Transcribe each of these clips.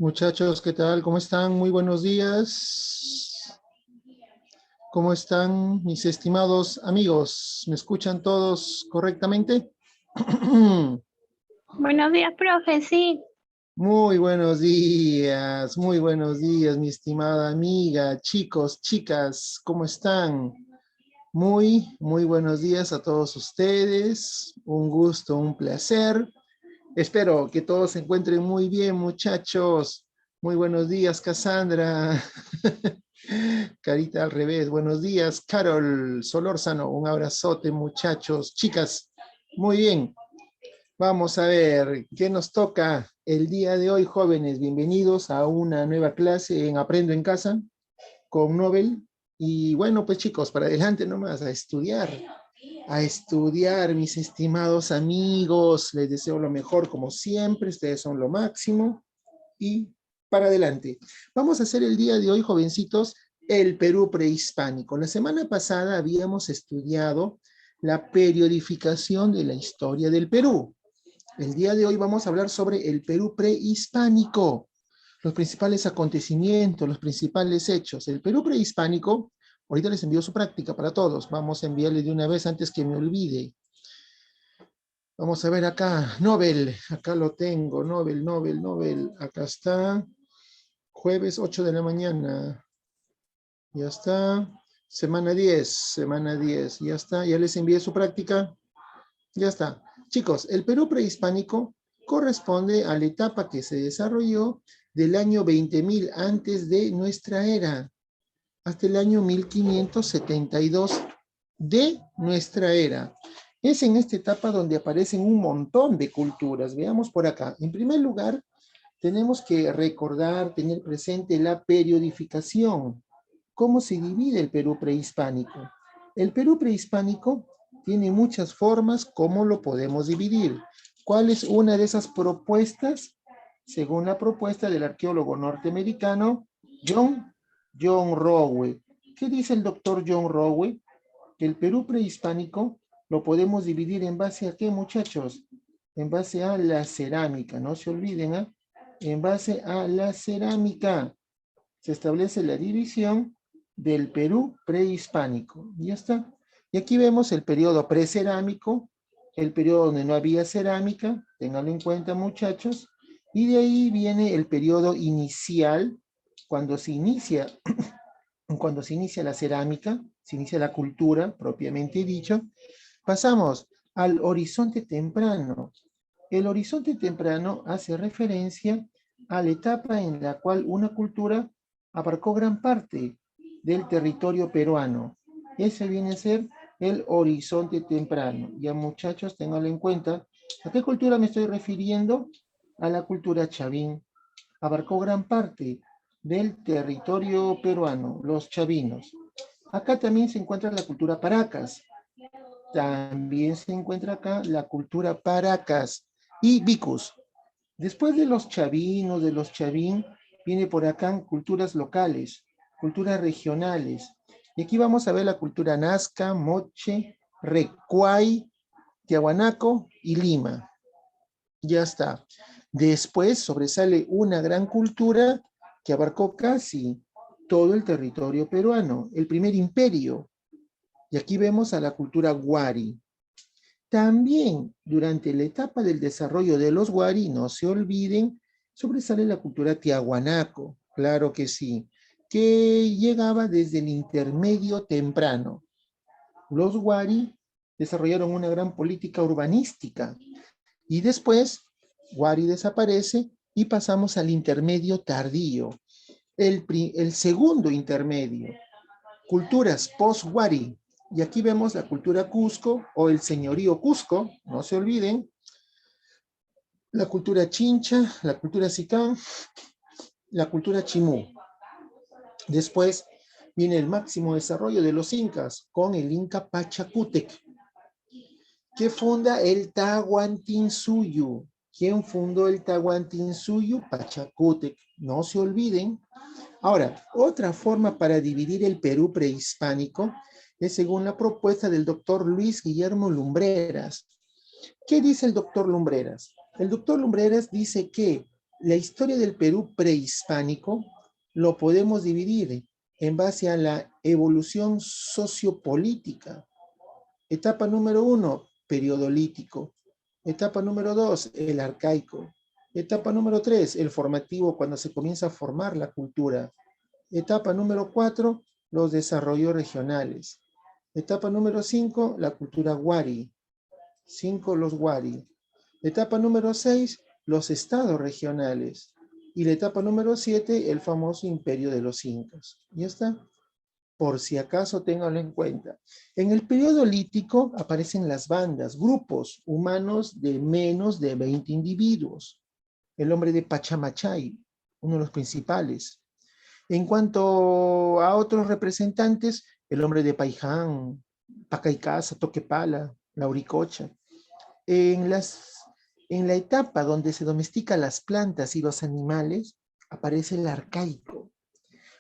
Muchachos, ¿qué tal? ¿Cómo están? Muy buenos días. ¿Cómo están mis estimados amigos? ¿Me escuchan todos correctamente? Buenos días, profe, sí. Muy buenos días, mi estimada amiga, chicos, chicas, ¿cómo están? Muy buenos días a todos ustedes. Un gusto, un placer. Espero que todos se encuentren muy bien, muchachos. Muy buenos días, Cassandra. Carita al revés. Buenos días, Carol Solórzano. Un abrazote, muchachos. Chicas, muy bien. Vamos a ver qué nos toca el día de hoy, jóvenes. Bienvenidos a una nueva clase en Aprendo en Casa con Nobel. Y bueno, pues chicos, para adelante nomás, a estudiar, mis estimados amigos. Les deseo lo mejor como siempre. Ustedes son lo máximo. Y para adelante. Vamos a hacer el día de hoy, jovencitos, el Perú prehispánico. La semana pasada habíamos estudiado la periodificación de la historia del Perú. El día de hoy vamos a hablar sobre el Perú prehispánico, los principales acontecimientos, los principales hechos. El Perú prehispánico, ahorita les envío su práctica para todos. Vamos a enviarle de una vez antes que me olvide. Vamos a ver acá, Nobel, acá lo tengo, Nobel, acá está. Jueves 8 de la mañana. Ya está. Semana 10. Ya está. Ya les envié su práctica. Ya está. Chicos, el Perú prehispánico corresponde a la etapa que se desarrolló del año 20.000 antes de nuestra era hasta el año 1572 de nuestra era. Es en esta etapa donde aparecen un montón de culturas. Veamos por acá. En primer lugar, tenemos que recordar, tener presente la periodificación. ¿Cómo se divide el Perú prehispánico? El Perú prehispánico tiene muchas formas. ¿Cómo lo podemos dividir? ¿Cuál es una de esas propuestas? Según la propuesta del arqueólogo norteamericano John Rowe. ¿Qué dice el doctor John Rowe? Que el Perú prehispánico lo podemos dividir en base a qué, muchachos? En base a la cerámica, no se olviden, ¿eh? En base a la cerámica se establece la división del Perú prehispánico. Ya está. Y aquí vemos el periodo precerámico, el periodo donde no había cerámica, ténganlo en cuenta, muchachos, y de ahí viene el periodo inicial, cuando se inicia, cuando se inicia la cerámica, se inicia la cultura, propiamente dicho. Pasamos al horizonte temprano. El horizonte temprano hace referencia a la etapa en la cual una cultura abarcó gran parte del territorio peruano. Ese viene a ser el horizonte temprano. Ya, muchachos, ténganlo en cuenta. ¿A qué cultura me estoy refiriendo? A la cultura chavín. Abarcó gran parte del territorio peruano, los chavinos. Acá también se encuentra la cultura Paracas. También se encuentra acá la cultura Paracas y Vicus. Después de los chavinos, de los chavín, viene por acá culturas locales, culturas regionales. Y aquí vamos a ver la cultura Nazca, Moche, Recuay, Tiahuanaco y Lima. Ya está. Después sobresale una gran cultura que abarcó casi todo el territorio peruano, el primer imperio. Y aquí vemos a la cultura Wari. También durante la etapa del desarrollo de los Wari, no se olviden, sobresale la cultura Tiahuanaco, claro que sí, que llegaba desde el intermedio temprano. Los Wari desarrollaron una gran política urbanística y después Wari desaparece y pasamos al intermedio tardío, el segundo intermedio, culturas post-Wari. Y aquí vemos la cultura Cusco o el señorío Cusco, no se olviden, la cultura Chincha, la cultura Sicán, la cultura Chimú. Después viene el máximo desarrollo de los incas con el inca Pachacútec, que funda el Tahuantinsuyo. ¿Quién fundó el Tahuantinsuyo? Pachacútec, no se olviden. Ahora, otra forma para dividir el Perú prehispánico es según la propuesta del doctor Luis Guillermo Lumbreras. ¿Qué dice el doctor Lumbreras? El doctor Lumbreras dice que La historia del Perú prehispánico lo podemos dividir en base a la evolución sociopolítica. Etapa número 1, periodo lítico. Etapa número 2, el arcaico. Etapa número 3, el formativo, cuando se comienza a formar la cultura. Etapa número 4, los desarrollos regionales. Etapa número 5, la cultura wari. 5, los wari. Etapa número 6, los estados regionales. Y la etapa número 7, el famoso imperio de los incas. ¿Ya está? Por si acaso ténganlo en cuenta. En el periodo lítico aparecen las bandas, grupos humanos de menos de 20 individuos. El hombre de Pachamachay, uno de los principales. En cuanto a otros representantes, el hombre de Paiján, Pacaicasa, Toquepala, Lauricocha. En, en la etapa donde se domestican las plantas y los animales, aparece el arcaico.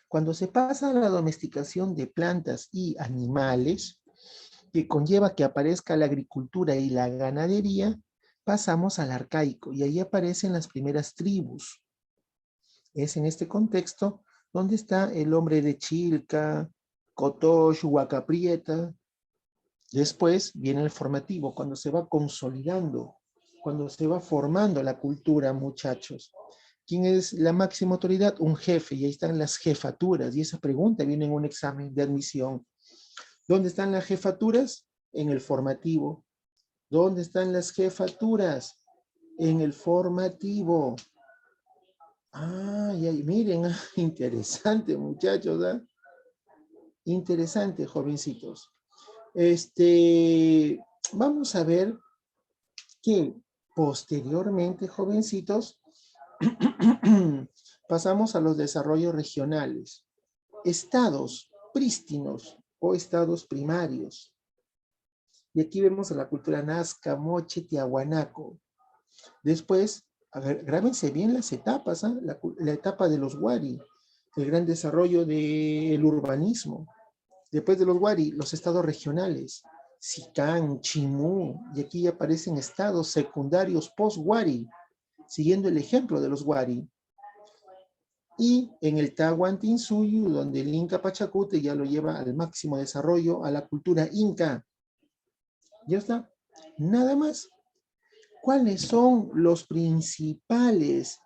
Cuando se pasa a la domesticación de plantas y animales, que conlleva que aparezca la agricultura y la ganadería, pasamos al arcaico y ahí aparecen las primeras tribus. Es en este contexto donde está el hombre de Chilca, Cotox, Huacaprieta. Después viene el formativo, cuando se va consolidando, cuando se va formando la cultura, muchachos. ¿Quién es la máxima autoridad? Un jefe, y ahí están las jefaturas, y esa pregunta viene en un examen de admisión. ¿Dónde están las jefaturas? En el formativo. ¿Dónde están las jefaturas? En el formativo. Ah, ya, miren, interesante, muchachos, ¿eh? Interesante, jovencitos. Vamos a ver que posteriormente, jovencitos, pasamos a los desarrollos regionales. Estados prístinos o estados primarios. Y aquí vemos a la cultura Nazca, Moche, Tiahuanaco. Después, grábense bien las etapas, ¿eh? La etapa de los Wari, el gran desarrollo del urbanismo. Después de los Wari, los estados regionales, Sicán, Chimú, y aquí aparecen estados secundarios post-Wari, siguiendo el ejemplo de los Wari. Y en el Tahuantinsuyo, donde el Inca Pachacute ya lo lleva al máximo desarrollo a la cultura inca. Ya está, nada más. ¿Cuáles son los principales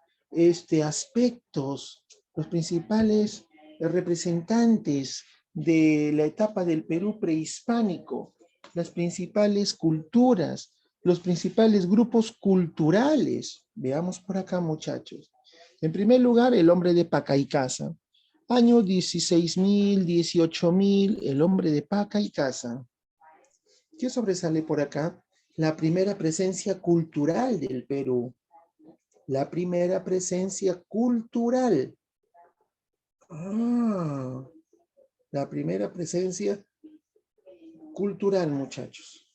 aspectos, los principales representantes de la etapa del Perú prehispánico, las principales culturas, los principales grupos culturales? Veamos por acá, muchachos. En primer lugar, el hombre de Pacaicasa. Año 16.000, 18.000, el hombre de Pacaicasa. ¿Qué sobresale por acá? La primera presencia cultural del Perú. La primera presencia cultural. Ah, la primera presencia cultural, muchachos.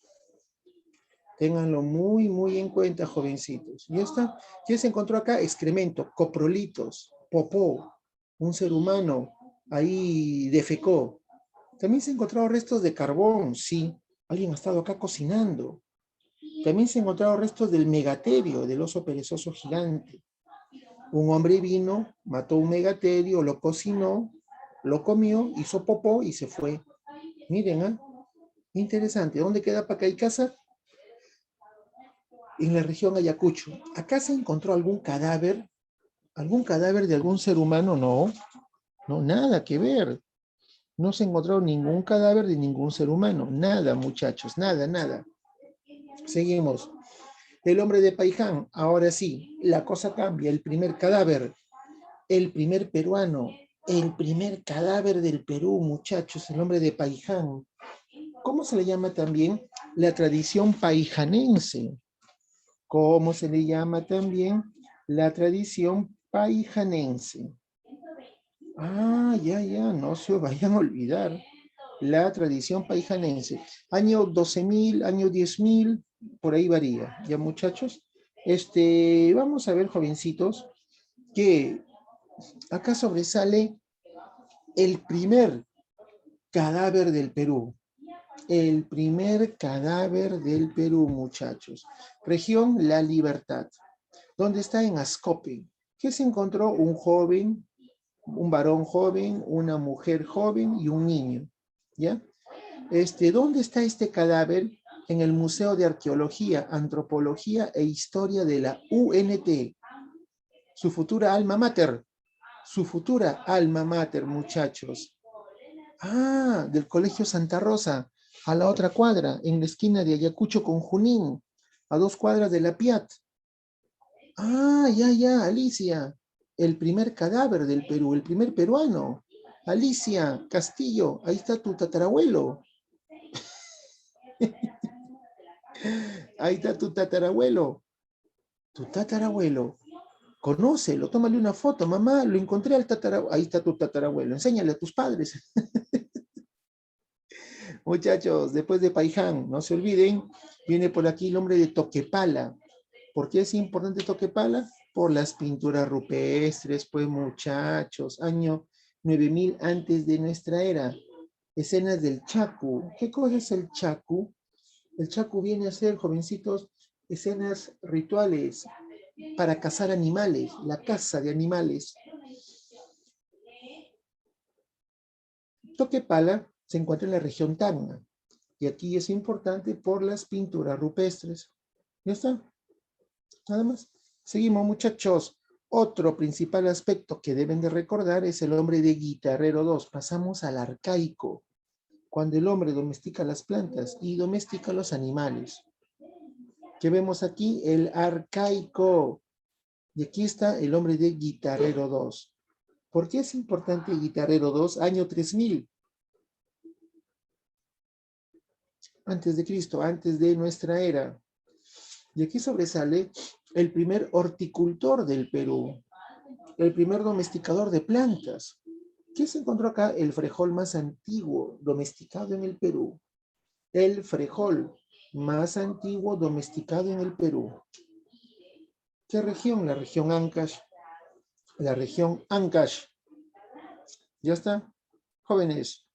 Ténganlo muy, muy en cuenta, jovencitos. ¿Ya está? ¿Qué se encontró acá? Excremento, coprolitos, popó, un ser humano ahí defecó. También se encontraron restos de carbón, sí. Alguien ha estado acá cocinando. También se encontraron restos del megaterio, del oso perezoso gigante. Un hombre vino, mató un megaterio, lo cocinó, lo comió, hizo popó y se fue. Miren, ¿eh? Interesante. ¿Dónde queda Pacaicasa? En la región Ayacucho. ¿Acá se encontró algún cadáver? ¿Algún cadáver de algún ser humano? No, no, nada que ver. No se encontró ningún cadáver de ningún ser humano. Nada, muchachos, nada, nada. Seguimos. El hombre de Paiján, ahora sí, la cosa cambia. El primer cadáver, el primer peruano, el primer cadáver del Perú, muchachos, el hombre de Paiján. ¿Cómo se le llama también? La tradición paijanense. ¿Cómo se le llama también? La tradición paijanense. Ah, ya, no se vayan a olvidar. La tradición paijanense. Año 12.000, año 10.000, por ahí varía. ¿Ya, muchachos? Vamos a ver, jovencitos, que acá sobresale el primer cadáver del Perú. El primer cadáver del Perú, muchachos. Región La Libertad. ¿Dónde está? En Ascope. ¿Qué se encontró? Un joven, un varón joven, una mujer joven y un niño, ¿ya? ¿Dónde está este cadáver? En el Museo de Arqueología, Antropología e Historia de la UNT, su futura alma mater, muchachos. Ah, del Colegio Santa Rosa, a la otra cuadra, en la esquina de Ayacucho con Junín, a 2 cuadras de la Piat. Ah, ya, Alicia, el primer cadáver del Perú, el primer peruano. Alicia Castillo, ahí está tu tatarabuelo. Ahí está tu tatarabuelo. Tu tatarabuelo. Conócelo, tómale una foto, mamá, lo encontré al tatarabuelo. Ahí está tu tatarabuelo, enséñale a tus padres. Muchachos, después de Paiján, no se olviden, viene por aquí el hombre de Toquepala. ¿Por qué es importante Toquepala? Por las pinturas rupestres, pues muchachos, año 9000 antes de nuestra era. Escenas del Chacu. ¿Qué cosa es el Chacu? El Chacu viene a ser, jovencitos, escenas rituales para cazar animales, la caza de animales. Toquepala se encuentra en la región Tacna y aquí es importante por las pinturas rupestres. ¿Ya está? Nada más. Seguimos, muchachos. Otro principal aspecto que deben de recordar es el hombre de Guitarrero 2. Pasamos al arcaico, cuando el hombre domestica las plantas y domestica los animales. ¿Qué vemos aquí? El arcaico. Y aquí está el hombre de Guitarrero 2. ¿Por qué es importante Guitarrero 2? Año 3000. Antes de Cristo, antes de nuestra era. Y aquí sobresale el primer horticultor del Perú, el primer domesticador de plantas. ¿Qué se encontró acá? El frejol más antiguo domesticado en el Perú. El frejol más antiguo domesticado en el Perú. ¿Qué región? La región Ancash. La región Ancash. ¿Ya está? Jóvenes.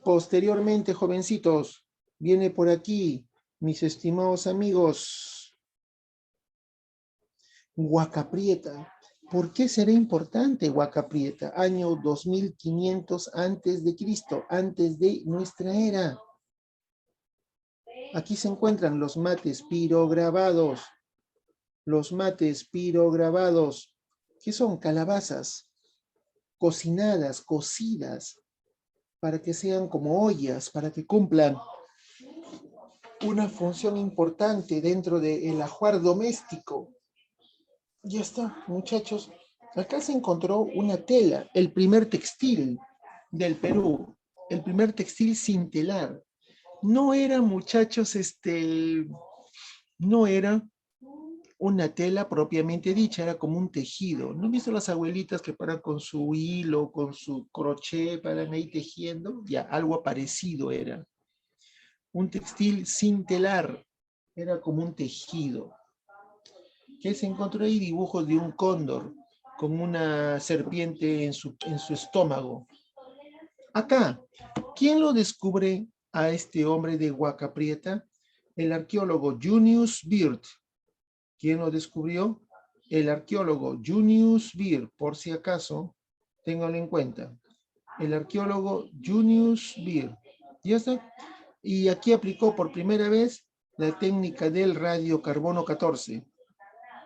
Posteriormente, jovencitos, viene por aquí, mis estimados amigos, Huaca Prieta. ¿Por qué será importante Huaca Prieta? Año 2500 antes de Cristo, antes de nuestra era. Aquí se encuentran los mates pirograbados. Los mates pirograbados, que son calabazas cocinadas, cocidas, para que sean como ollas, para que cumplan una función importante dentro del ajuar doméstico. Ya está, muchachos. Acá se encontró una tela, el primer textil del Perú, el primer textil sin telar. No era, muchachos, no era una tela propiamente dicha, era como un tejido. ¿No han visto las abuelitas que paran con su hilo, con su crochet, paran ahí tejiendo? Ya, algo parecido era. Un textil sin telar, era como un tejido. Que se encontró ahí dibujos de un cóndor con una serpiente en su estómago. Acá, ¿quién lo descubre a este hombre de Huaca Prieta? El arqueólogo Junius Bird. ¿Quién lo descubrió? El arqueólogo Junius Bird, por si acaso, ténganlo en cuenta. El arqueólogo Junius Bird. ¿Ya está? Y aquí aplicó por primera vez la técnica del radiocarbono 14.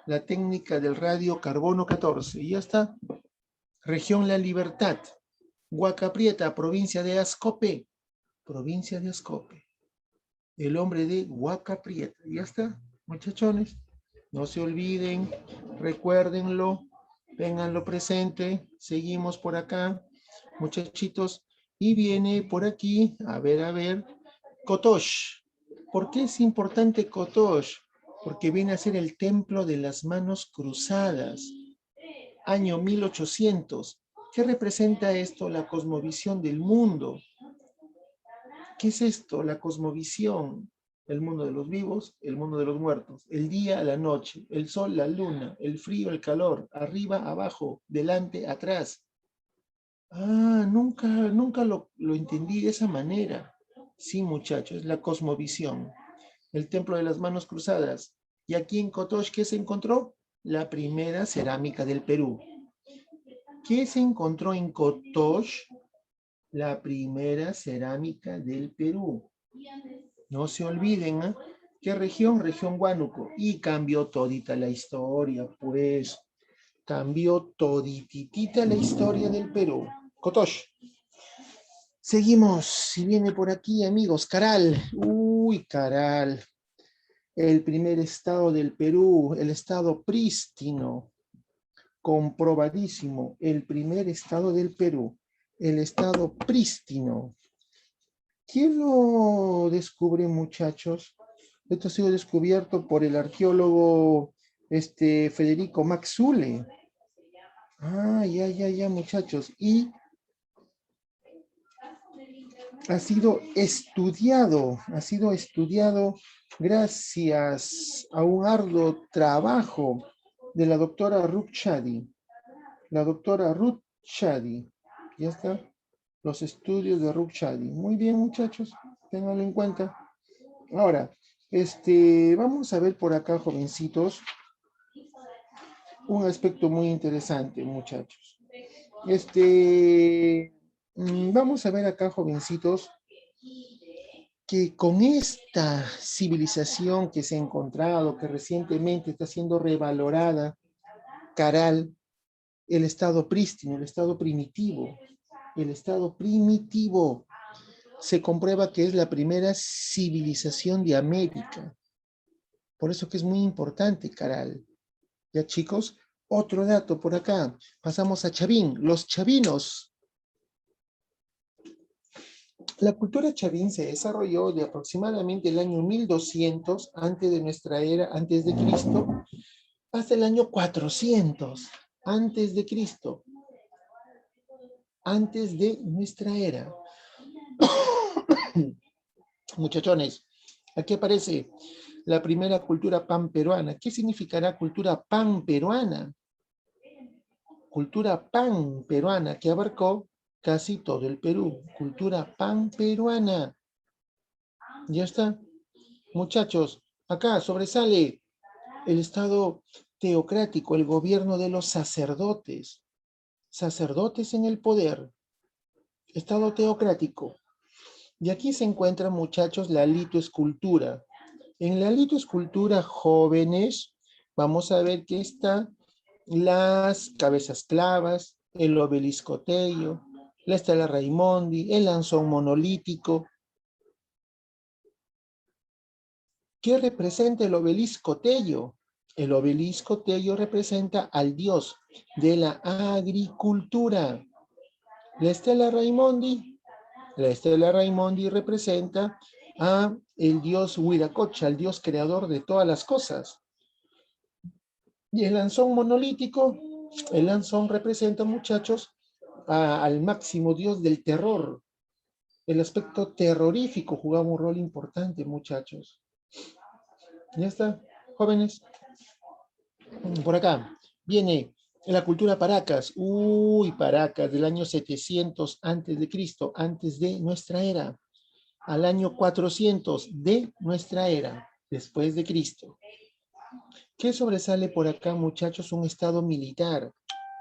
La técnica del radiocarbono 14. Y ya está. Región La Libertad. Huaca Prieta, provincia de Ascope. Provincia de Ascope. El hombre de Huaca Prieta. Ya está, muchachones. No se olviden, recuérdenlo, ténganlo presente. Seguimos por acá, muchachitos. Y viene por aquí, a ver, Kotosh. ¿Por qué es importante Kotosh? Porque viene a ser el templo de las manos cruzadas. Año 1800. ¿Qué representa esto? La cosmovisión del mundo. ¿Qué es esto? La cosmovisión. El mundo de los vivos, el mundo de los muertos. El día, la noche, el sol, la luna, el frío, el calor, arriba, abajo, delante, atrás. Ah, nunca lo entendí de esa manera. Sí, muchachos, la cosmovisión. El templo de las manos cruzadas. Y aquí en Kotosh, ¿qué se encontró? la primera cerámica del Perú. ¿Qué se encontró en Cotox? La primera cerámica del Perú. No se olviden, ¿eh? ¿Qué región? Región Huánuco. Y cambió todita la historia, pues. Cambió todititita la historia del Perú. Cotox. Seguimos. Si viene por aquí, amigos. Caral. Uy, Caral. El primer estado del Perú, el estado prístino. Comprobadísimo. El primer estado del Perú. El estado prístino. ¿Quién lo descubre, muchachos? Esto ha sido descubierto por el arqueólogo Federico Maxule. Ah, ya, muchachos. Y ha sido estudiado gracias a un arduo trabajo de la doctora Ruth Shadi. La doctora Ruth Shadi. ¿Ya está? Los estudios de Ruth Shadi. Muy bien, muchachos. Ténganlo en cuenta. Ahora, vamos a ver por acá, jovencitos, un aspecto muy interesante, muchachos. Vamos a ver acá, jovencitos, que con esta civilización que se ha encontrado, que recientemente está siendo revalorada, Caral, el estado prístino, el estado primitivo, se comprueba que es la primera civilización de América. Por eso que es muy importante, Caral. Ya, chicos, otro dato por acá. Pasamos a Chavín, los chavinos. La cultura chavín se desarrolló de aproximadamente el año 1200 antes de nuestra era, antes de Cristo, hasta el año 400 antes de Cristo, antes de nuestra era. Muchachones, aquí aparece la primera cultura pan-peruana. ¿Qué significará cultura pan-peruana? Cultura pan-peruana que abarcó casi todo el Perú. Cultura pan-peruana. Ya está. Muchachos, acá sobresale el estado teocrático, el gobierno de los sacerdotes. Sacerdotes en el poder. Estado teocrático. Y aquí se encuentra, muchachos, la litoescultura. En la litoescultura, jóvenes, vamos a ver que están las cabezas clavas, el obelisco Tello, la estela Raimondi, el lanzón monolítico. ¿Qué representa el obelisco Tello? El obelisco Tello representa al dios de la agricultura. La estela Raimondi representa a el dios Huiracocha, el dios creador de todas las cosas. Y el lanzón monolítico, el lanzón representa, muchachos, al máximo dios del terror. El aspecto terrorífico jugaba un rol importante, muchachos. Ya está, jóvenes. Por acá viene la cultura Paracas. Uy, Paracas, del año 700 antes de Cristo, antes de nuestra era, al año 400 de nuestra era, después de Cristo. ¿Qué sobresale por acá, muchachos? Un estado militar.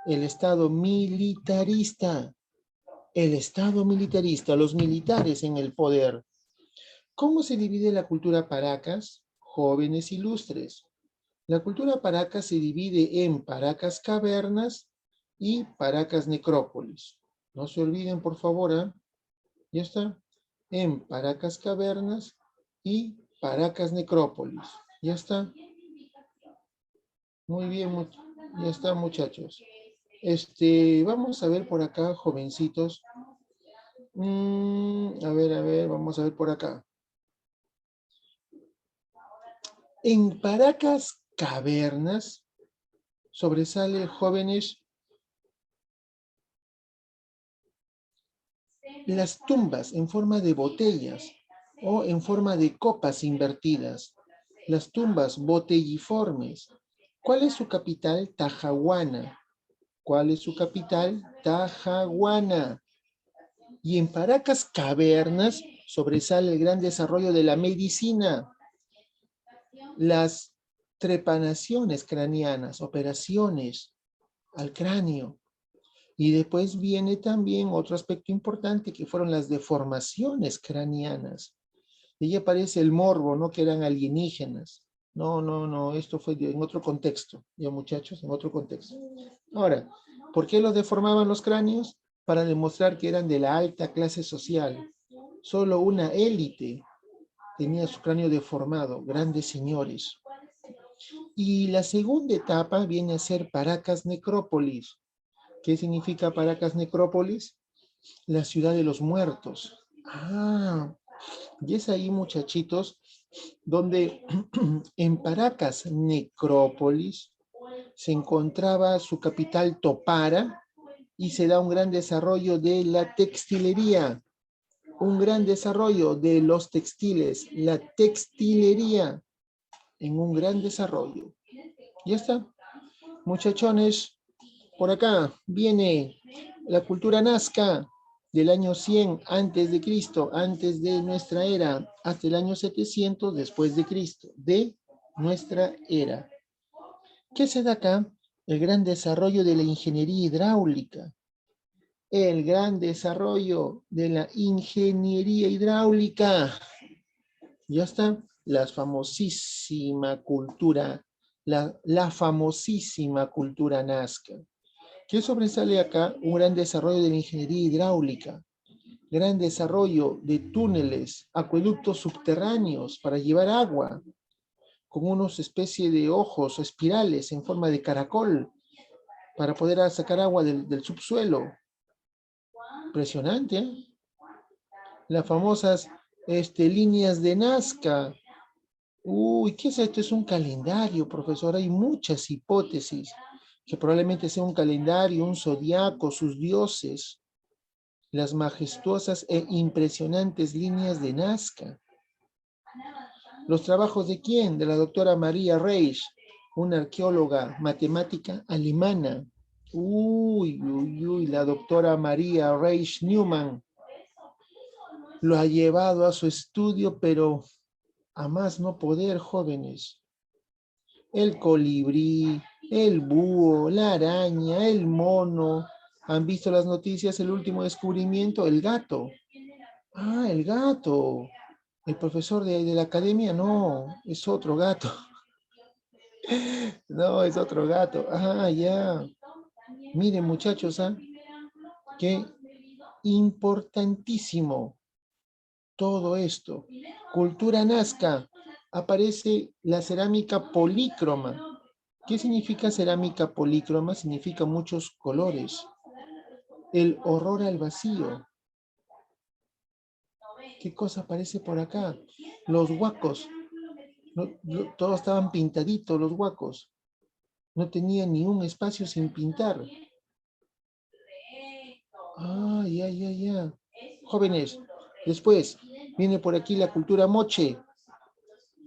El estado militarista. El estado militarista, los militares en el poder. ¿Cómo se divide la cultura Paracas? Jóvenes ilustres. La cultura Paracas se divide en Paracas cavernas y Paracas necrópolis. No se olviden, por favor, ¿eh? Ya está. En Paracas cavernas y Paracas necrópolis. Ya está. Muy bien, ya está, muchachos. Vamos a ver por acá, jovencitos. A ver, vamos a ver por acá. En Paracas cavernas sobresale, jóvenes, las tumbas en forma de botellas o en forma de copas invertidas. Las tumbas botelliformes. ¿Cuál es su capital? Tajahuana. ¿Cuál es su capital? Tajahuana. Y en Paracas cavernas sobresale el gran desarrollo de la medicina. Las trepanaciones craneanas, operaciones al cráneo. Y después viene también otro aspecto importante que fueron las deformaciones craneanas. Y ahí aparece el morbo, ¿no? Que eran alienígenas. No, esto fue en otro contexto, ya muchachos, en otro contexto. Ahora, ¿por qué los deformaban los cráneos? Para demostrar que eran de la alta clase social. Solo una élite tenía su cráneo deformado, grandes señores. Y la segunda etapa viene a ser Paracas Necrópolis. ¿Qué significa Paracas Necrópolis? La ciudad de los muertos. Ah, y es ahí, muchachitos, donde en Paracas Necrópolis se encontraba su capital Topara y se da un gran desarrollo de la textilería, un gran desarrollo de los textiles, la textilería en un gran desarrollo. Ya está, muchachones, por acá viene la cultura nazca del año 100 antes de Cristo, antes de nuestra era, hasta el año 700 después de Cristo, de nuestra era. ¿Qué se da acá? El gran desarrollo de la ingeniería hidráulica, el gran desarrollo de la ingeniería hidráulica. Ya está, la famosísima cultura, la famosísima cultura nazca. ¿Qué sobresale acá? Un gran desarrollo de la ingeniería hidráulica, gran desarrollo de túneles, acueductos subterráneos para llevar agua, con unos especies de ojos o espirales en forma de caracol, para poder sacar agua del subsuelo. Impresionante, ¿eh? Las famosas líneas de Nazca. Uy, ¿qué es esto? Es un calendario, profesor. Hay muchas hipótesis, que probablemente sea un calendario, un zodiaco, sus dioses, las majestuosas e impresionantes líneas de Nazca. ¿Los trabajos de quién? De la doctora Maria Reisch, una arqueóloga matemática alemana. Uy, la doctora Maria Reisch Newman lo ha llevado a su estudio, pero a más no poder, jóvenes. El colibrí, el búho, la araña, el mono. ¿Han visto las noticias? El último descubrimiento, el gato. Ah, el gato. El profesor de la academia, no, es otro gato. No, es otro gato. Ah, ya. Miren, muchachos, ¿ah? Qué importantísimo todo esto. Cultura nazca. Aparece la cerámica polícroma. ¿Qué significa cerámica polícroma? Significa muchos colores. El horror al vacío. ¿Qué cosa aparece por acá? Los huacos. Todos estaban pintaditos, los huacos. No tenía ni un espacio sin pintar. Ah, ya. Jóvenes, después viene por aquí la cultura moche.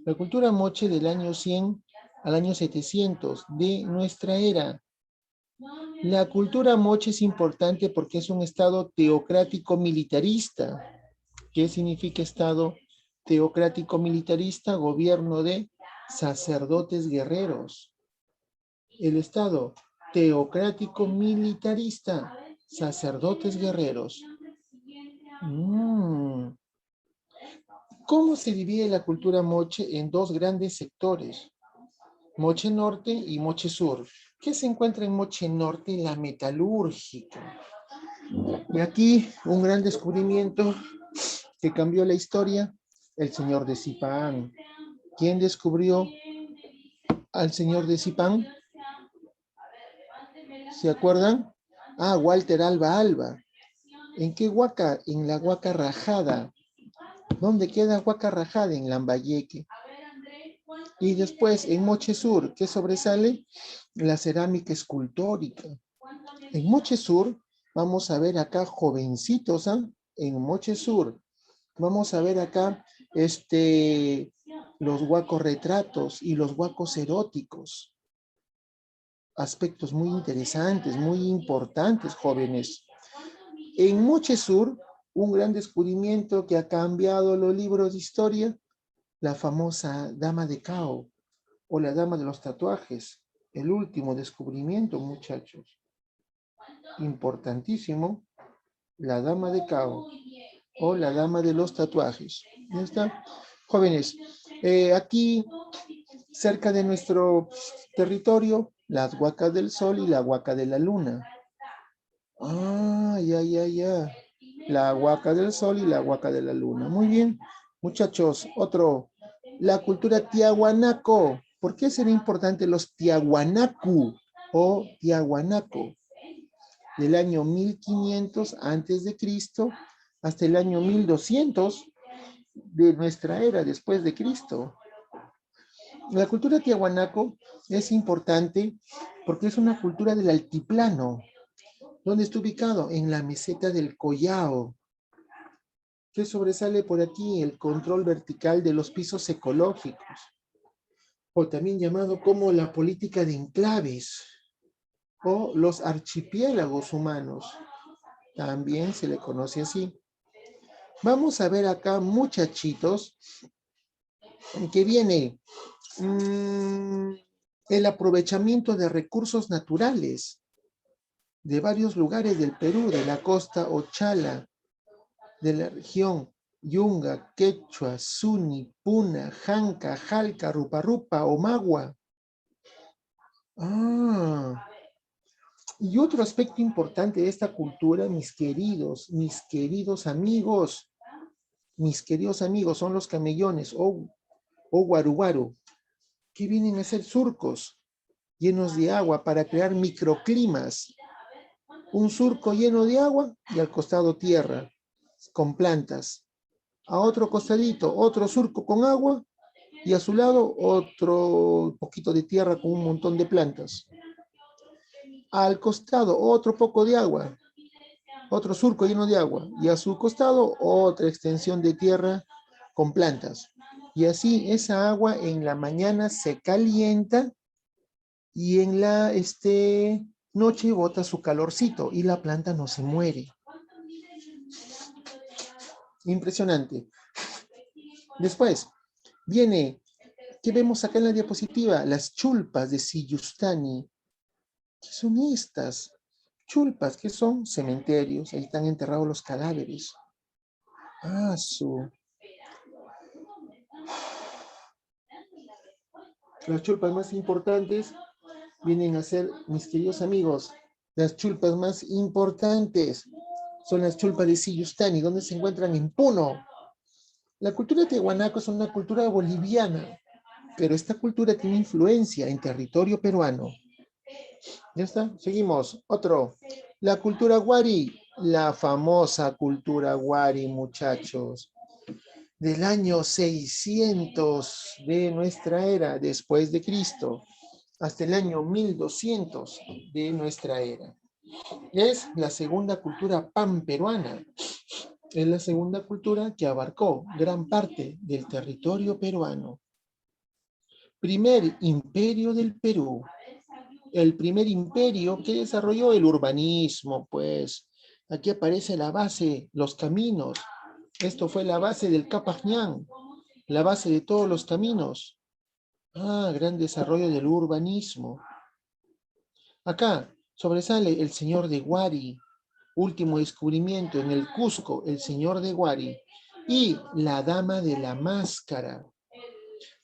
La cultura moche del año 100 al año 700 de nuestra era. La cultura moche es importante porque es un estado teocrático militarista. ¿Qué significa estado teocrático militarista? Gobierno de sacerdotes guerreros. El estado teocrático militarista, sacerdotes guerreros. ¿Cómo se divide la cultura moche en dos grandes sectores? Moche Norte y Moche Sur. ¿Qué se encuentra en Moche Norte? La metalúrgica. Y aquí un gran descubrimiento que cambió la historia, el señor de Zipán. ¿Quién descubrió al señor de Zipán? ¿Se acuerdan? Ah, Walter Alba. ¿En qué huaca? En la Huaca Rajada. ¿Dónde queda Huaca Rajada? En Lambayeque. Y después en Moche Sur, ¿qué sobresale? La cerámica escultórica. En Moche Sur, vamos a ver acá jovencitos, ¿ah? En Moche Sur, vamos a ver acá los huacos retratos y los huacos eróticos. Aspectos muy interesantes, muy importantes, jóvenes. En Moche Sur, un gran descubrimiento que ha cambiado los libros de historia, la famosa Dama de Cao. o la dama de los tatuajes. El último descubrimiento, muchachos. Importantísimo. La dama de Cao o la dama de los tatuajes. ¿Ya está? Jóvenes, aquí cerca de nuestro territorio, las huacas del sol y la huaca de la luna. Ah, ya. La huaca del sol y la huaca de la luna. Muy bien. Muchachos, otro. La cultura tiahuanaco. ¿Por qué será importante los tiahuanacu o tiahuanaco? Del año 1500 antes de Cristo hasta el año 1200 de nuestra era después de Cristo. La cultura tiahuanaco es importante porque es una cultura del altiplano. ¿Dónde está ubicado? En la meseta del Collao. ¿Qué sobresale por aquí? El control vertical de los pisos ecológicos, o también llamado como la política de enclaves, o los archipiélagos humanos. También se le conoce así. Vamos a ver acá, muchachitos, que viene el aprovechamiento de recursos naturales de varios lugares del Perú, de la costa Ochala, de la región Yunga, Quechua, Suni, Puna, Janca, Jalca, Rupa-Rupa, Omagua. Y otro aspecto importante de esta cultura, mis queridos amigos, son los camellones o guaruguaru, que vienen a ser surcos llenos de agua para crear microclimas. Un surco lleno de agua y al costado tierra, con plantas. A otro costadito, otro surco con agua y a su lado otro poquito de tierra con un montón de plantas. Al costado otro poco de agua, otro surco lleno de agua y a su costado otra extensión de tierra con plantas. Y así esa agua en la mañana se calienta y en la noche bota su calorcito y la planta no se muere. Impresionante. Después viene, ¿qué vemos acá en la diapositiva? Las chulpas de Siyustani. ¿Qué son estas? Chulpas, ¿qué son? Cementerios, ahí están enterrados los cadáveres. Las chulpas más importantes vienen a ser, mis queridos amigos, las chulpas más importantes son las chulpas de Siyustani, donde se encuentran en Puno. La cultura tiahuanaco es una cultura boliviana, pero esta cultura tiene influencia en territorio peruano. ¿Ya está? Seguimos. Otro. La cultura Wari. La famosa cultura Wari, muchachos. Del año 600 de nuestra era, después de Cristo, hasta el año 1200 de nuestra era. Es la segunda cultura panperuana. Es la segunda cultura que abarcó gran parte del territorio peruano. Primer imperio del Perú. El primer imperio que desarrolló el urbanismo, pues. Aquí aparece la base, los caminos. Esto fue la base del Capañán, la base de todos los caminos. Gran desarrollo del urbanismo. Acá sobresale el señor de Huari, último descubrimiento en el Cusco, el señor de Huari, y la dama de la máscara.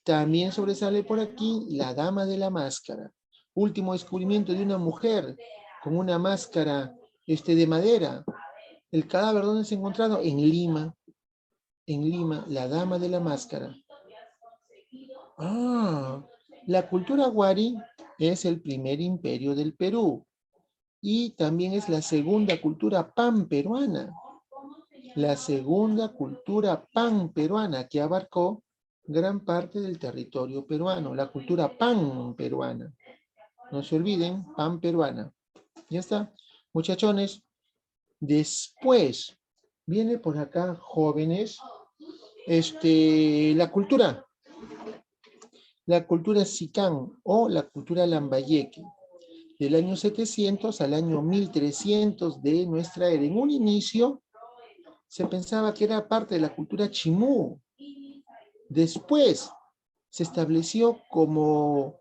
También sobresale por aquí la dama de la máscara. Último descubrimiento de una mujer con una máscara de madera. ¿El cadáver dónde se ha encontrado? En Lima. En Lima, la dama de la máscara. La cultura Huari es el primer imperio del Perú y también es la segunda cultura panperuana. La segunda cultura panperuana que abarcó gran parte del territorio peruano, la cultura panperuana. No se olviden, panperuana. Ya está, muchachones. Después viene por acá, jóvenes, la cultura Sicán o la cultura Lambayeque, del año 700 al año 1300 de nuestra era. En un inicio se pensaba que era parte de la cultura Chimú. Después se estableció como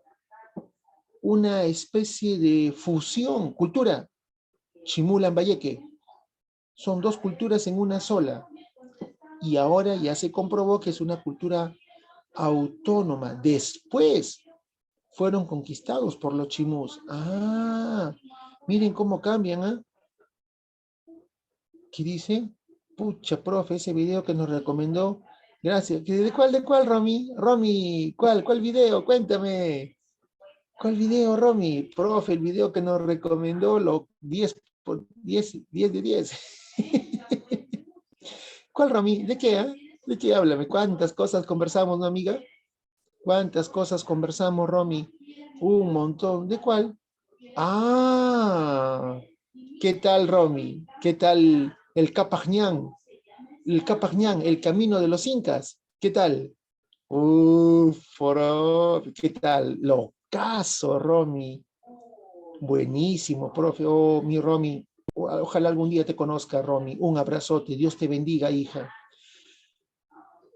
una especie de fusión, cultura, Chimú Lambayeque. Son dos culturas en una sola. Y ahora ya se comprobó que es una cultura autónoma. Después fueron conquistados por los chimús. Ah, miren cómo cambian, ¿ah? ¿Qué dice? Pucha, profe, ese video que nos recomendó. Gracias. De cuál, Romy? Romy, ¿cuál video? Cuéntame. ¿Cuál video, Romy? Profe, el video que nos recomendó, lo 10 por 10 de 10. ¿Cuál, Romy? ¿De qué, ah? ¿De qué? Háblame. ¿Cuántas cosas conversamos, no, amiga? ¿Cuántas cosas conversamos, Romy? Un montón. ¿De cuál? Ah, ¿qué tal, Romy? ¿Qué tal el Capajñán? El Capajñán, el camino de los incas. ¿Qué tal? ¿Qué tal? Lo caso, Romy. Buenísimo, profe. Oh, mi Romy. Ojalá algún día te conozca, Romy. Un abrazote. Dios te bendiga, hija.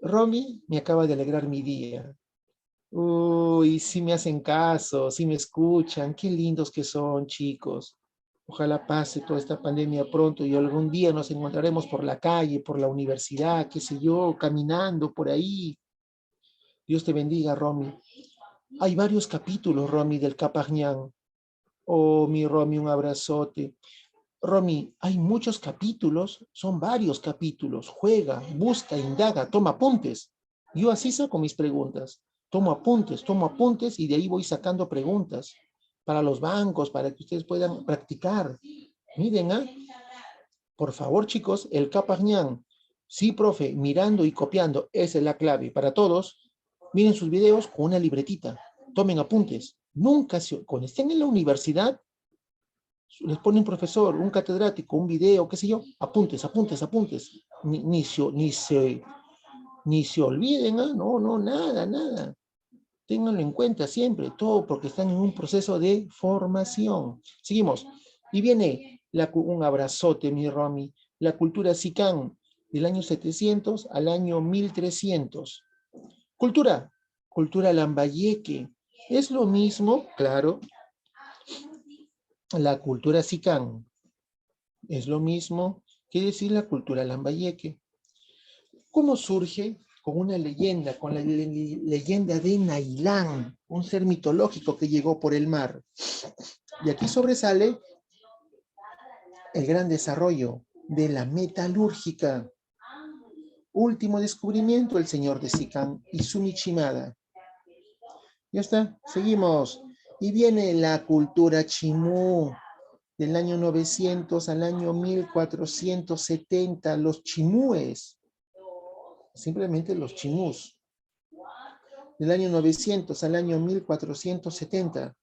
Romy me acaba de alegrar mi día. Uy, sí me hacen caso, sí me escuchan. Qué lindos que son, chicos. Ojalá pase toda esta pandemia pronto y algún día nos encontraremos por la calle, por la universidad, qué sé yo, caminando por ahí. Dios te bendiga, Romy. Hay varios capítulos, Romy, del Capajñán. Oh, mi Romy, un abrazote. Romy, hay muchos capítulos, son varios capítulos. Juega, busca, indaga, toma apuntes. Yo así saco mis preguntas. Tomo apuntes y de ahí voy sacando preguntas para los bancos, para que ustedes puedan practicar. Miren, ¿ah? Por favor, chicos, el Capajñán. Sí, profe, mirando y copiando, esa es la clave. Para todos, miren sus videos con una libretita. Tomen apuntes. Nunca, cuando estén en la universidad, les pone un profesor, un catedrático, un video, qué sé yo, apuntes, apuntes, apuntes. Ni se olviden, ¿ah? No, no, nada, nada. Ténganlo en cuenta siempre, todo porque están en un proceso de formación. Seguimos. Y viene un abrazote, mi Romy, la cultura Sicán, del año 700 al año 1300. Cultura Lambayeque. Es lo mismo, claro, la cultura Sicán. Es lo mismo que decir la cultura Lambayeque. ¿Cómo surge? Con una leyenda, con la leyenda de Nailán, un ser mitológico que llegó por el mar. Y aquí sobresale el gran desarrollo de la metalúrgica. Último descubrimiento, el señor de Sicán y su Michimada. Ya está, seguimos. Y viene la cultura chimú, del año 900 al año 1470, los chimúes, simplemente los chimús, del año 900 al año 1470,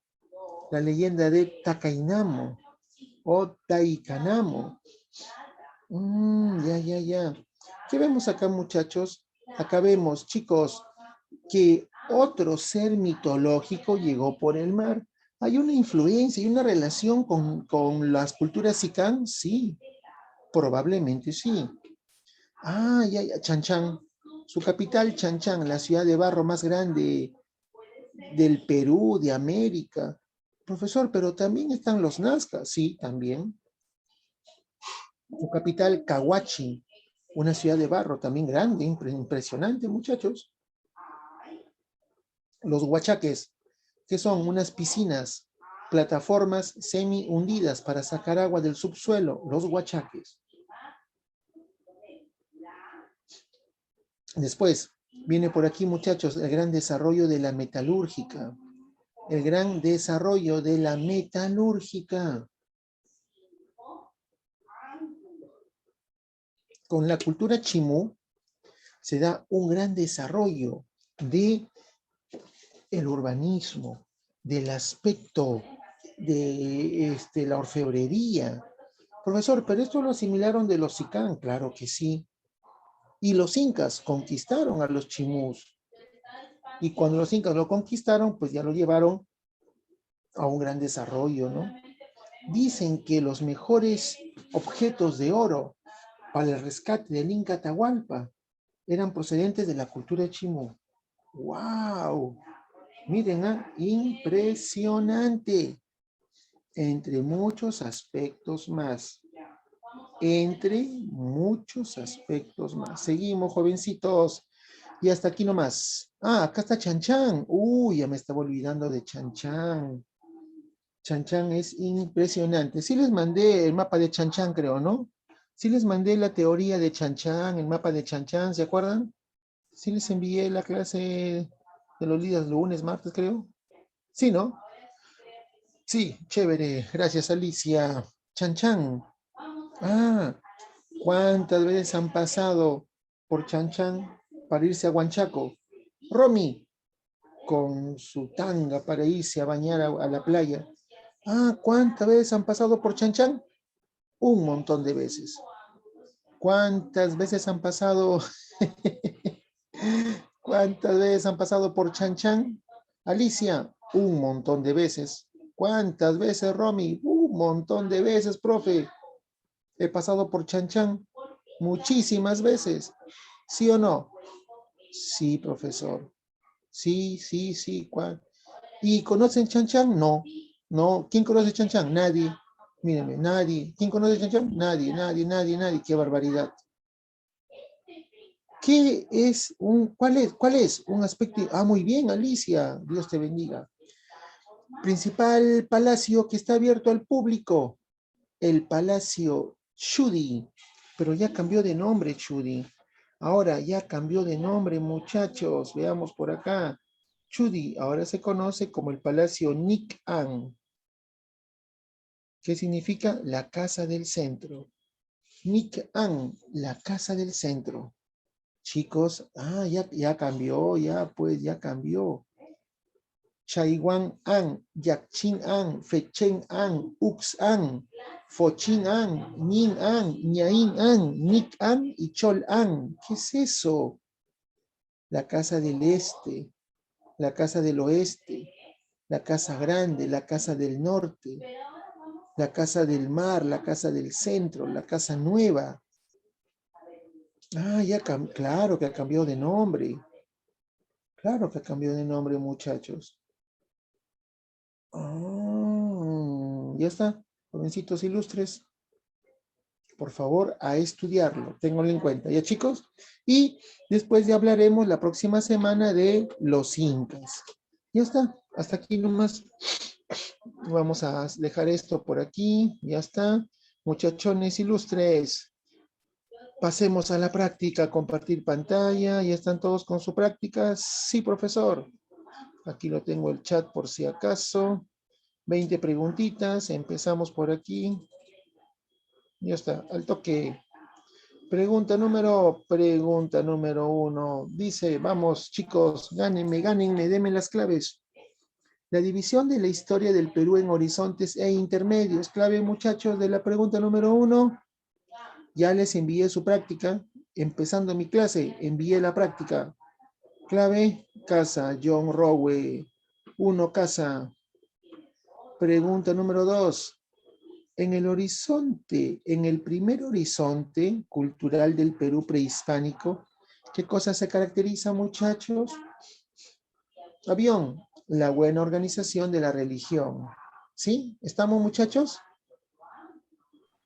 la leyenda de Takainamo o Taikanamo. Ya. ¿Qué vemos acá, muchachos? Acá vemos, chicos, que otro ser mitológico llegó por el mar. ¿Hay una influencia y una relación con las culturas Sicán? Sí, probablemente sí. Ya, Chan. Su capital, Chan, la ciudad de barro más grande del Perú, de América. Profesor, pero también están los Nazca. Sí, también. Su capital, Cahuachi, una ciudad de barro también grande, impresionante, muchachos. Los huachaques, que son unas piscinas, plataformas semi hundidas para sacar agua del subsuelo, los huachaques. Después, viene por aquí, muchachos, el gran desarrollo de la metalúrgica. El gran desarrollo de la metalúrgica. Con la cultura chimú se da un gran desarrollo de el urbanismo, del aspecto de la orfebrería. Profesor, pero esto lo asimilaron de los Sicán, claro que sí. Y los incas conquistaron a los chimús. Y cuando los incas lo conquistaron, pues ya lo llevaron a un gran desarrollo, ¿no? Dicen que los mejores objetos de oro para el rescate del Inca Atahualpa eran procedentes de la cultura chimú. ¡Wow! Miren, impresionante. Entre muchos aspectos más. Entre muchos aspectos más. Seguimos, jovencitos. Y hasta aquí nomás. Ah, acá está Chan Chan. Uy, ya me estaba olvidando de Chan Chan. Chan Chan es impresionante. Sí les mandé el mapa de Chan Chan, creo, ¿no? Sí les mandé la teoría de Chan Chan, el mapa de Chan Chan, ¿se acuerdan? Sí les envié la clase de los días lunes, martes, creo. Sí, ¿no? Sí, chévere. Gracias, Alicia. Chan Chan. Ah, ¿cuántas veces han pasado por Chan Chan para irse a Huanchaco? Romy, con su tanga para irse a bañar a la playa. Ah, ¿cuántas veces han pasado por Chan Chan? Un montón de veces. ¿Cuántas veces han pasado? ¿Cuántas veces han pasado por Chan Chan? Alicia, un montón de veces. ¿Cuántas veces, Romy? Un montón de veces, profe. He pasado por Chan Chan muchísimas veces. ¿Sí o no? Sí, profesor. Sí, sí, sí. ¿Y conocen Chan Chan? No. No. ¿Quién conoce Chan Chan? Nadie. Mírenme, nadie. ¿Quién conoce Chan Chan? Nadie, nadie, nadie, nadie. Qué barbaridad. ¿Qué es cuál es un aspecto? Ah, muy bien, Alicia. Dios te bendiga. Principal palacio que está abierto al público. El Palacio Chudi. Pero ya cambió de nombre, Chudi. Ahora ya cambió de nombre, muchachos. Veamos por acá. Chudi ahora se conoce como el Palacio Nik-An, que significa la casa del centro. Nik-An, la casa del centro. Chicos, ya cambió, ya cambió. Chaiwan An, Yakchin An, Fechen An, Ux An, Fochin An, Nin An, Ñain An, Nik An y Chol An. ¿Qué es eso? La casa del este, la casa del oeste, la casa grande, la casa del norte, la casa del mar, la casa del centro, la casa nueva. Claro que ha cambiado de nombre. Claro que ha cambiado de nombre, muchachos. Ya está, jovencitos ilustres. Por favor, a estudiarlo. Ténganlo en cuenta, ¿ya, chicos? Y después ya hablaremos la próxima semana de los incas. Ya está, hasta aquí nomás. Vamos a dejar esto por aquí. Ya está. Muchachones ilustres. Pasemos a la práctica, compartir pantalla. ¿Ya están todos con su práctica? Sí, profesor. Aquí lo tengo el chat por si acaso. 20 preguntitas. Empezamos por aquí. Ya está, al toque. Pregunta número 1. Dice, vamos chicos, gánenme, denme las claves. La división de la historia del Perú en horizontes e intermedios. Clave, muchachos, de la pregunta número 1. Ya les envié su práctica. Empezando mi clase, envié la práctica. Clave, casa, John Rowe. 1, casa. Pregunta número 2. En el horizonte, en el primer horizonte cultural del Perú prehispánico, ¿qué cosa se caracteriza, muchachos? Avión, la buena organización de la religión. ¿Sí? ¿Estamos, muchachos?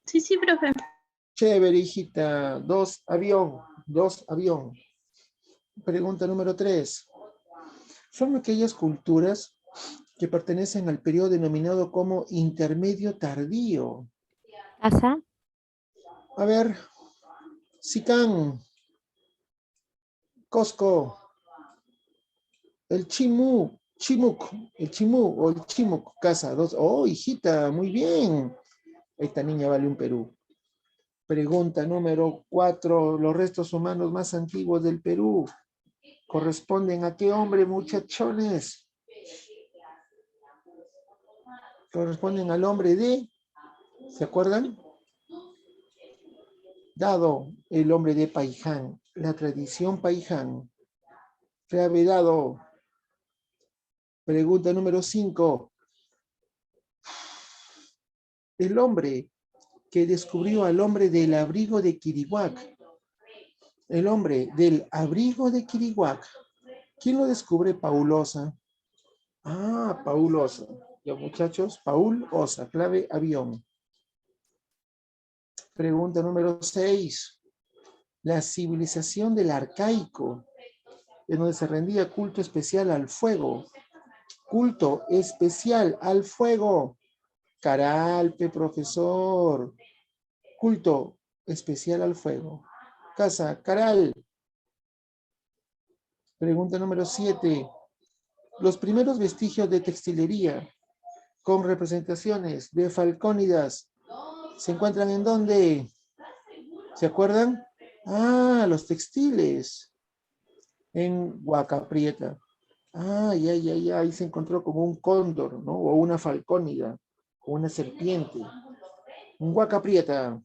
Sí, sí, profe. Chévere, hijita. 2, avión. 2, avión. Pregunta número 3. Son aquellas culturas que pertenecen al periodo denominado como intermedio tardío. ¿Pasa? A ver, Sican, Cosco, el Chimuk, el Chimú o el Chimuk, casa 2. Oh, hijita, muy bien. Esta niña vale un Perú. Pregunta número 4. Los restos humanos más antiguos del Perú corresponden a qué hombre, muchachones? Corresponden al hombre de, ¿se acuerdan? Dado, el hombre de Paiján, la tradición Paiján. Clave dado. Pregunta número 5. El hombre que descubrió al hombre del abrigo de Quirihuac. El hombre del abrigo de Quirihuac. ¿Quién lo descubre? Paul Osa. Ah, Paul Osa. Ya, muchachos, Paul Osa, clave avión. Pregunta número 6. La civilización del arcaico, en donde se rendía culto especial al fuego. Culto especial al fuego. Caralpe, profesor. Culto especial al fuego. Casa, Caral. Pregunta número 7. Los primeros vestigios de textilería con representaciones de falcónidas se encuentran ¿en dónde? ¿Se acuerdan? Ah, los textiles. En Huaca Prieta. Ah, ya, ahí se encontró como un cóndor, ¿no? O una falcónida, o una serpiente. Un Huaca Prieta.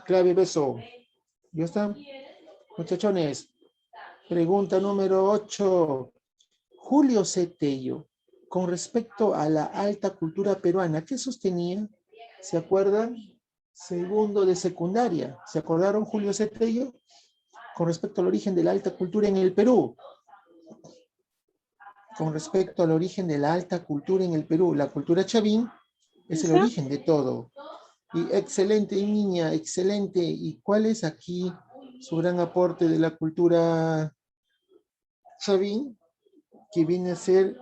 Clave beso. ¿Ya está? Muchachones. Pregunta número 8. Julio C. Tello, con respecto a la alta cultura peruana, ¿qué sostenía? ¿Se acuerdan? Segundo de secundaria. ¿Se acordaron, Julio C. Tello? Con respecto al origen de la alta cultura en el Perú. Con respecto al origen de la alta cultura en el Perú. La cultura chavín es el origen de todo. Y excelente, niña, excelente. ¿Y cuál es aquí su gran aporte de la cultura chavín? Que viene a ser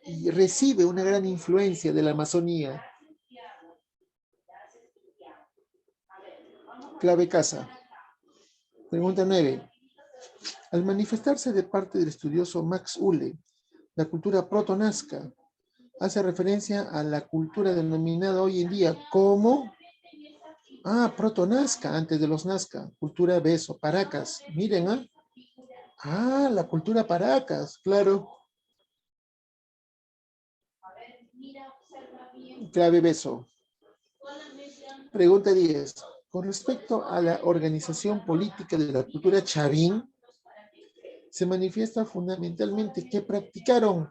y recibe una gran influencia de la Amazonía. Clave casa. Pregunta 9. Al manifestarse de parte del estudioso Max Uhle, la cultura proto-nazca hace referencia a la cultura denominada hoy en día como proto-nazca, antes de los nazca, cultura beso, paracas. Miren, la cultura paracas, claro. Clave beso. Pregunta 10. Con respecto a la organización política de la cultura chavín, se manifiesta fundamentalmente que practicaron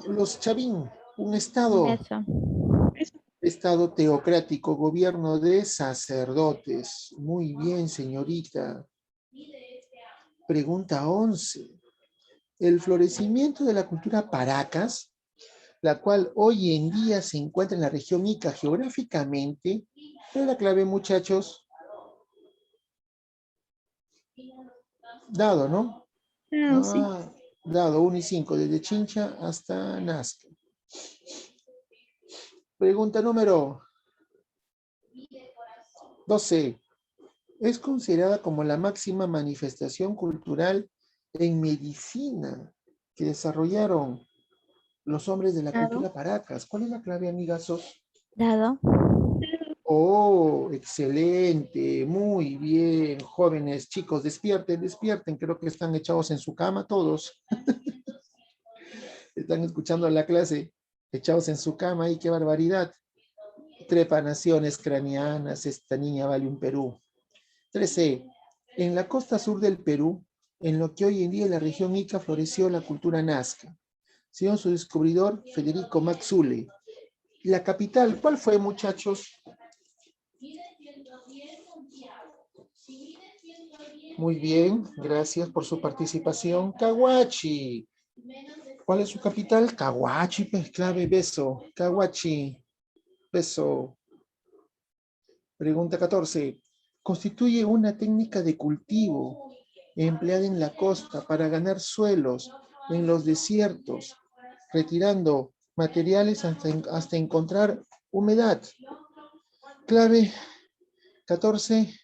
los chavín, un estado teocrático, gobierno de sacerdotes. Muy bien, señorita. Pregunta 11. El florecimiento de la cultura paracas, la cual hoy en día se encuentra en la región Ica geográficamente, ¿cuál es la clave, muchachos? Dado, ¿no? Sí. Dado 1 y 5, desde Chincha hasta Nazca. Pregunta número 12. Es considerada como la máxima manifestación cultural en medicina que desarrollaron los hombres de la cultura paracas. ¿Cuál es la clave, amigazos? Dado. Oh, excelente, muy bien, jóvenes, chicos, despierten, despierten, creo que están echados en su cama todos. Están escuchando la clase, echados en su cama, y qué barbaridad. Trepanaciones craneanas, esta niña vale un Perú. 13. En la costa sur del Perú, en lo que hoy en día es la región Ica, floreció la cultura nazca. Según su descubridor, Federico Maxule. La capital, ¿cuál fue, muchachos? Muy bien, gracias por su participación. Cahuachi. ¿Cuál es su capital? Cahuachi, pues, clave, beso. Cahuachi, beso. Pregunta 14. Constituye una técnica de cultivo empleada en la costa para ganar suelos en los desiertos, retirando materiales hasta encontrar humedad. Clave 14.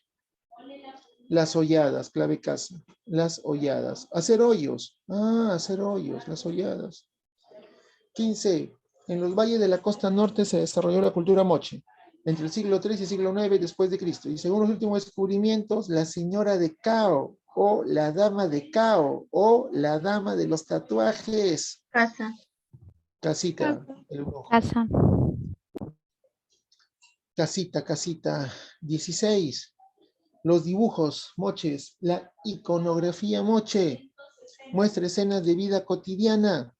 Las holladas, clave casa. Las holladas. Hacer hoyos. Hacer hoyos, las holladas. 15. En los valles de la costa norte se desarrolló la cultura moche, entre el siglo III y el siglo IX después de Cristo. Y según los últimos descubrimientos, la señora de Cao, o la dama de Cao, o la dama de los tatuajes. Casa. Casita, el brujo. Casa. Casita. 16. Los dibujos moches, la iconografía moche, muestra escenas de vida cotidiana.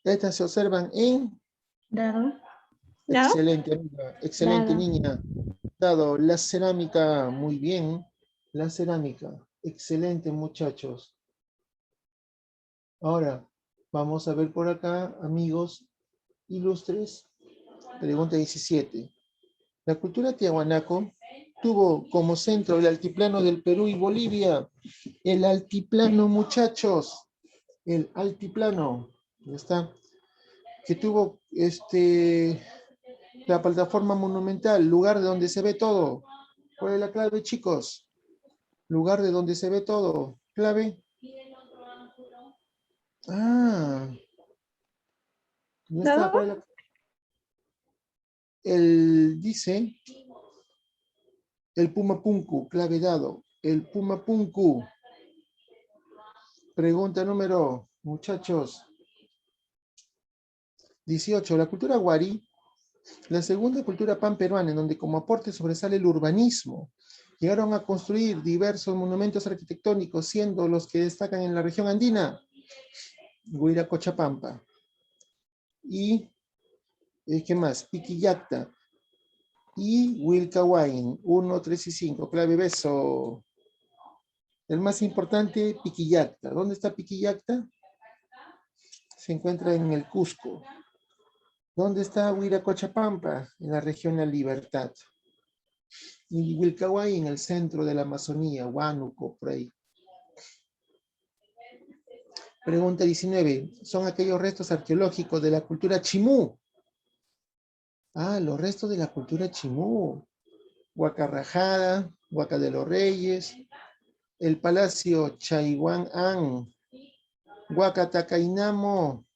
Estas se observan en... Dado. Excelente, amiga. Excelente, Dado. niña. Dado, la cerámica, muy bien. La cerámica. Excelente, muchachos. Ahora, vamos a ver por acá, amigos ilustres. Pregunta 17. La cultura tiahuanaco tuvo como centro el altiplano del Perú y Bolivia. El altiplano, muchachos. El altiplano. Ya está. Que tuvo la plataforma monumental, lugar de donde se ve todo. ¿Cuál es la clave, chicos? Lugar de donde se ve todo. Clave. Ah, ya está. ¿Dado? ¿Cuál es la... El dice el Pumapunku, clave dado. El Pumapunku. Pregunta número, muchachos. 18. La cultura Wari, la segunda cultura pan-peruana, en donde como aporte sobresale el urbanismo. Llegaron a construir diversos monumentos arquitectónicos, siendo los que destacan en la región andina, Huiracochapampa. Y, ¿qué más? Piquillacta. Y Wilcahuain, 1, 3 y 5. Clave beso. El más importante, Piquillacta. ¿Dónde está Piquillacta? Se encuentra en el Cusco. ¿Dónde está Huiracochapampa? En la región La Libertad. Y Wilcahuay en el centro de la Amazonía, Huánuco, por ahí. Pregunta 19. Son aquellos restos arqueológicos de la cultura chimú. Ah, los restos de la cultura chimú. Huacarrajada, Huaca de los Reyes, el Palacio Chaiwan-An, Huacatacainamo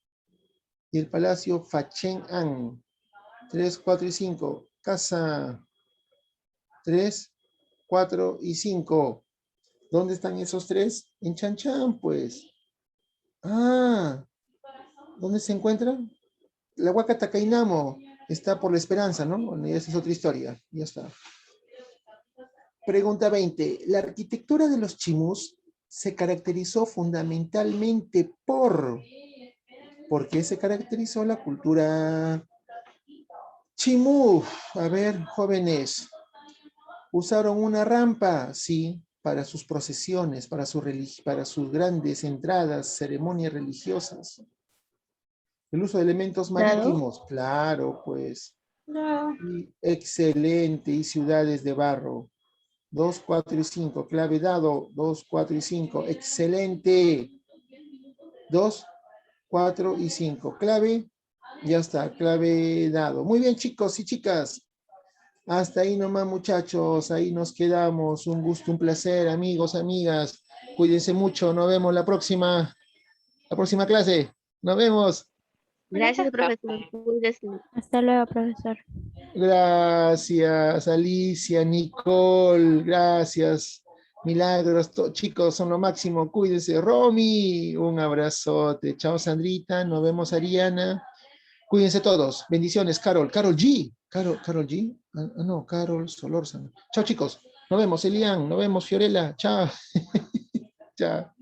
y el Palacio Fachen-An. 3, 4 y 5. Casa 3, 4 y 5. ¿Dónde están esos tres? En Chanchán, pues. Ah, ¿dónde se encuentran? La Huaca Tacainamo está por la Esperanza, ¿no? Bueno, esa es otra historia. Ya está. Pregunta 20. La arquitectura de los chimús se caracterizó fundamentalmente por... ¿Por qué se caracterizó la cultura chimú? A ver, jóvenes. ¿Usaron una rampa? Sí, para sus procesiones, para sus grandes entradas, ceremonias religiosas. El uso de elementos ¿Dado? marítimos, claro, pues. No. Y excelente. Y ciudades de barro. 2, 4 y 5. Clave dado. 2, 4 y 5. Excelente. 2, 4 y 5. Clave. Ya está. Clave dado. Muy bien, chicos y chicas. Hasta ahí nomás, muchachos. Ahí nos quedamos. Un gusto, un placer, amigos, amigas. Cuídense mucho. Nos vemos la próxima clase. Nos vemos. Gracias, profesor. Cuídese. Hasta luego, profesor. Gracias, Alicia, Nicole, gracias. Milagros, chicos, son lo máximo. Cuídense. Romy, un abrazote. Chao, Sandrita. Nos vemos, Ariana. Cuídense todos. Bendiciones, Carol. Carol G. Carol G. No, Carol Solórzano. Chao, chicos. Nos vemos, Elian. Nos vemos, Fiorella. Chao. Chao.